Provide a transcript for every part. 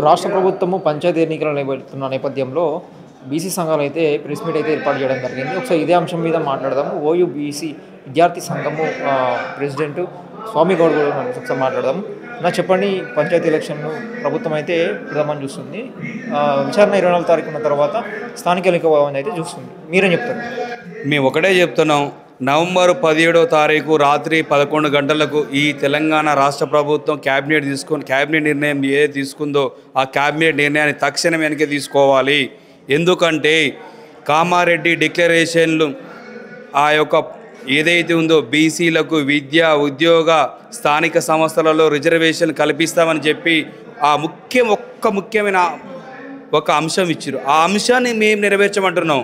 రాష్ట్ర ప్రభుత్వము పంచాయతీ ఎన్నికలు నిర్వహిస్తున్న నేపథ్యంలో బీసీ సంఘాలు అయితే ప్రెస్ మీట్ అయితే ఏర్పాటు చేయడం జరిగింది. ఒకసారి ఇదే అంశం మీద మాట్లాడదాము. ఓయూ బీసీ విద్యార్థి సంఘము ప్రెసిడెంట్ స్వామి గౌడ్ కూడా ఒకసారి మాట్లాడదాము. నా చెప్పండి, పంచాయతీ ఎలక్షన్ను ప్రభుత్వం అయితే పెడదామని చూస్తుంది. విచారణ 24 తారీఖున తర్వాత స్థానిక ఎన్నికలు అయితే చూస్తుంది. మీరేం చెప్తారు? మేము ఒకటే చెప్తున్నాం. నవంబర్ 17వ తారీఖు రాత్రి 11 గంటలకు ఈ తెలంగాణ రాష్ట్ర ప్రభుత్వం క్యాబినెట్ నిర్ణయం ఏదైతే తీసుకుందో ఆ క్యాబినెట్ నిర్ణయాన్ని తక్షణం వెనక్కి తీసుకోవాలి. ఎందుకంటే కామారెడ్డి డిక్లరేషన్లు ఆ యొక్క ఏదైతే ఉందో బీసీలకు విద్య ఉద్యోగ స్థానిక సంస్థలలో రిజర్వేషన్ కల్పిస్తామని చెప్పి ఆ ముఖ్యమైన ఒక అంశం ఇచ్చారు. ఆ అంశాన్ని మేము నెరవేర్చమంటున్నాం.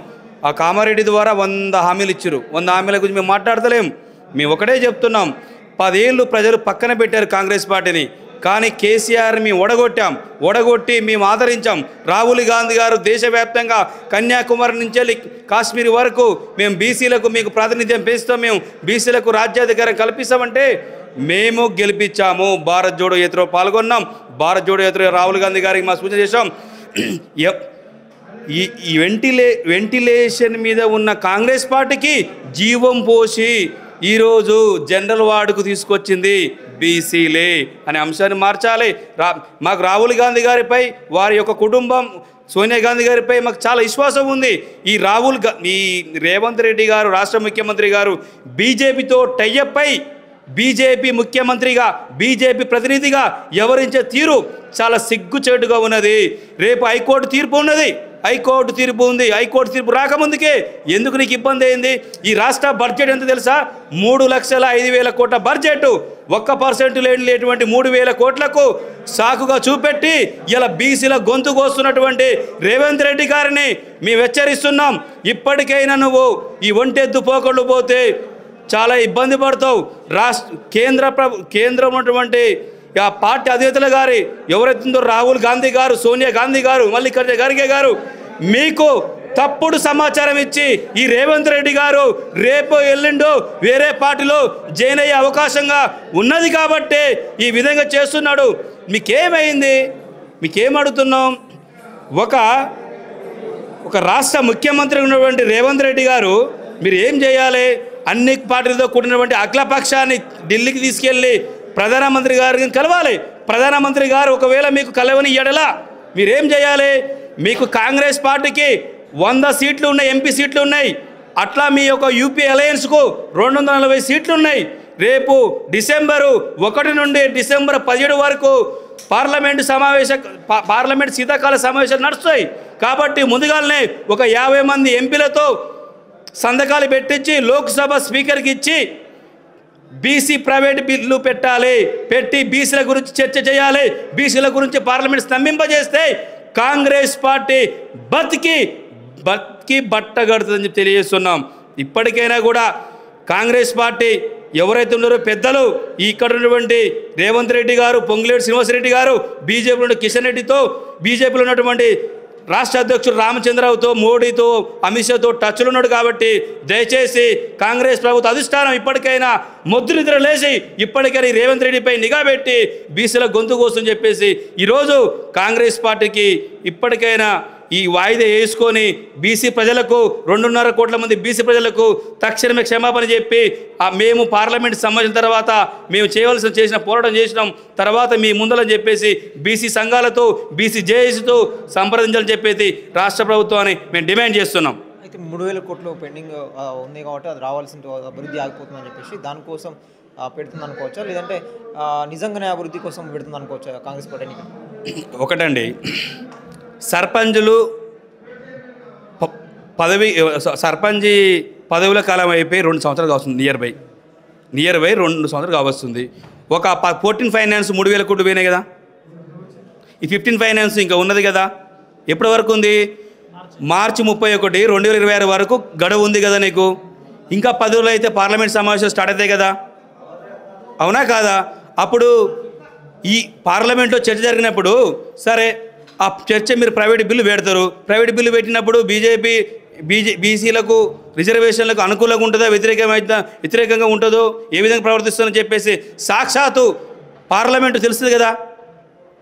ఆ కామారెడ్డి ద్వారా 100 హామీలు ఇచ్చారు. 100 హామీల గురించి మేము మాట్లాడతలేం. మేము ఒకటే చెప్తున్నాం, 10 ఏళ్ళు ప్రజలు పక్కన పెట్టారు కాంగ్రెస్ పార్టీని. కానీ కేసీఆర్ మేము ఓడగొట్టి మేము ఆదరించాం. రాహుల్ గాంధీ గారు దేశవ్యాప్తంగా కన్యాకుమారి నుంచి వెళ్ళి కాశ్మీర్ వరకు మేము బీసీలకు మీకు ప్రాతినిధ్యం పెంచుతాం, మేము బీసీలకు రాజ్యాధికారం కల్పిస్తామంటే మేము గెలిపించాము. భారత్ జోడో యాత్రలో పాల్గొన్నాం. భారత్ జోడో యాత్ర రాహుల్ గాంధీ గారికి మా సూచన చేశాం. ఈ వెంటిలేషన్ మీద ఉన్న కాంగ్రెస్ పార్టీకి జీవం పోసి ఈరోజు జనరల్ వార్డుకు తీసుకొచ్చింది బీసీలే అనే అంశాన్ని మార్చాలి. మాకు రాహుల్ గాంధీ గారిపై వారి యొక్క కుటుంబం సోనియా గాంధీ గారిపై మాకు చాలా విశ్వాసం ఉంది. ఈ రేవంత్ రెడ్డి గారు రాష్ట్ర ముఖ్యమంత్రి గారు బీజేపీతో టైఅప్ అయి బీజేపీ ముఖ్యమంత్రిగా బీజేపీ ప్రతినిధిగా వ్యవహరించే తీరు చాలా సిగ్గుచేటుగా ఉన్నది. రేపు హైకోర్టు తీర్పు ఉన్నది. హైకోర్టు తీర్పు రాకముందుకే ఎందుకు నీకు ఇబ్బంది అయింది? ఈ రాష్ట్ర బడ్జెట్ ఎంత తెలుసా? 3,05,000 కోట్ల బడ్జెట్ 1% లేనటువంటి 3,000 కోట్లకు సాకుగా చూపెట్టి ఇలా బీసీల గొంతు కోస్తున్నటువంటి రేవంత్ రెడ్డి గారిని మేము హెచ్చరిస్తున్నాం. ఇప్పటికైనా నువ్వు ఈ ఒంటెద్దు పోకళ్ళు పోతే చాలా ఇబ్బంది పడతావు. కేంద్రం ఉన్నటువంటి ఆ పార్టీ అధినేతల గారి ఎవరైతుందో రాహుల్ గాంధీ గారు, సోనియా గాంధీ గారు, మల్లికార్జున ఖర్గే గారు మీకు తప్పుడు సమాచారం ఇచ్చి ఈ రేవంత్ రెడ్డి గారు రేపు ఎల్లుండో వేరే పార్టీలో జాయిన్ అయ్యే అవకాశంగా ఉన్నది కాబట్టి ఈ విధంగా చేస్తున్నాడు. మీకేమైంది? మీకేం అడుగుతున్నాం? ఒక రాష్ట్ర ముఖ్యమంత్రి ఉన్నటువంటి రేవంత్ రెడ్డి గారు మీరు ఏం చేయాలి? అన్ని పార్టీలతో కూడినటువంటి అఖిలపక్షాన్ని ఢిల్లీకి తీసుకెళ్ళి ప్రధానమంత్రి గారిని కలవాలి. ప్రధానమంత్రి గారు ఒకవేళ మీకు కలవని ఎడల మీరేం చేయాలి? మీకు కాంగ్రెస్ పార్టీకి 100 సీట్లు ఉన్నాయి, ఎంపీ సీట్లు ఉన్నాయి. అట్లా మీ యొక్క యూపీ అలయన్స్కు 240 సీట్లు ఉన్నాయి. రేపు డిసెంబర్ 1 నుండి డిసెంబర్ 17 వరకు పార్లమెంట్ శీతాకాల సమావేశాలు నడుస్తాయి. కాబట్టి ముందుగానే ఒక 50 మంది ఎంపీలతో సంతకాలు పెట్టించి లోక్సభ స్పీకర్కి ఇచ్చి బీసీ ప్రైవేట్ బిల్లు పెట్టి బీసీల గురించి చర్చ చేయాలి. బీసీల గురించి పార్లమెంట్ స్తంభింపజేస్తే కాంగ్రెస్ పార్టీ బతికి బట్టగడుతుందని చెప్పి తెలియజేస్తున్నాం. ఇప్పటికైనా కూడా కాంగ్రెస్ పార్టీ ఎవరైతే ఉన్నారో పెద్దలు ఇక్కడ ఉన్నటువంటి రేవంత్ రెడ్డి గారు, పొంగులేటి శ్రీనివాసరెడ్డి గారు, బీజేపీలో కిషన్ రెడ్డితో, బీజేపీలో ఉన్నటువంటి రాష్ట్ర అధ్యక్షుడు రామచంద్రరావుతో, మోడీతో, అమిత్ షాతో టచ్లు ఉన్నాడు. కాబట్టి దయచేసి కాంగ్రెస్ ప్రభుత్వ అధిష్టానం ఇప్పటికైనా మొద్దు నిద్ర లేచి ఇప్పటికైనా రేవంత్ రెడ్డిపై నిఘా పెట్టి బీసీల గొంతు కోసం చెప్పేసి ఈరోజు కాంగ్రెస్ పార్టీకి ఇప్పటికైనా ఈ వాయిదా వేసుకొని బీసీ ప్రజలకు 2.5 కోట్ల మంది బీసీ ప్రజలకు తక్షణమే క్షమాపణ చెప్పి మేము పార్లమెంట్ సమావేశం తర్వాత మేము చేసిన పోరాటం చేసినాం తర్వాత మీ ముందలని చెప్పేసి బీసీ సంఘాలతో బీసీ జేఏసీతో సంప్రదించాలని చెప్పేసి రాష్ట్ర ప్రభుత్వాన్ని మేము డిమాండ్ చేస్తున్నాం. అయితే 3,000 కోట్లు పెండింగ్ ఉంది కాబట్టి అది రావాల్సిన అభివృద్ధి ఆగిపోతుందని చెప్పేసి దానికోసం పెడుతుంది అనుకోవచ్చా, లేదంటే నిజంగానే అభివృద్ధి కోసం పెడుతుంది అనుకోవచ్చా కాంగ్రెస్ పార్టీ? ఒకటండి, సర్పంచ్ పదవుల కాలం అయిపోయి 2 సంవత్సరాలు కావస్తుంది. నియర్ బై 2 సంవత్సరాలు కావస్తుంది. ఒక 14 ఫైనాన్స్ 3,000 కోట్లు పోయినాయి కదా. ఈ 15 ఫైనాన్స్ ఇంకా ఉన్నది కదా. ఎప్పటి వరకు ఉంది? మార్చి 31, 2026 వరకు గడువు ఉంది కదా నీకు. ఇంకా 10 రోజులు అయితే పార్లమెంట్ సమావేశాలు స్టార్ట్ అవుతాయి కదా, అవునా కాదా? అప్పుడు ఈ పార్లమెంట్లో చర్చ జరిగినప్పుడు సరే ఆ చర్చ మీరు ప్రైవేట్ బిల్లు పెడతారు. ప్రైవేట్ బిల్లు పెట్టినప్పుడు బీసీలకు రిజర్వేషన్లకు అనుకూలంగా ఉంటుందో వ్యతిరేకంగా ఉంటుందో ఏ విధంగా ప్రవర్తిస్తుందని చెప్పేసి సాక్షాత్తు పార్లమెంటు తెలుస్తుంది కదా.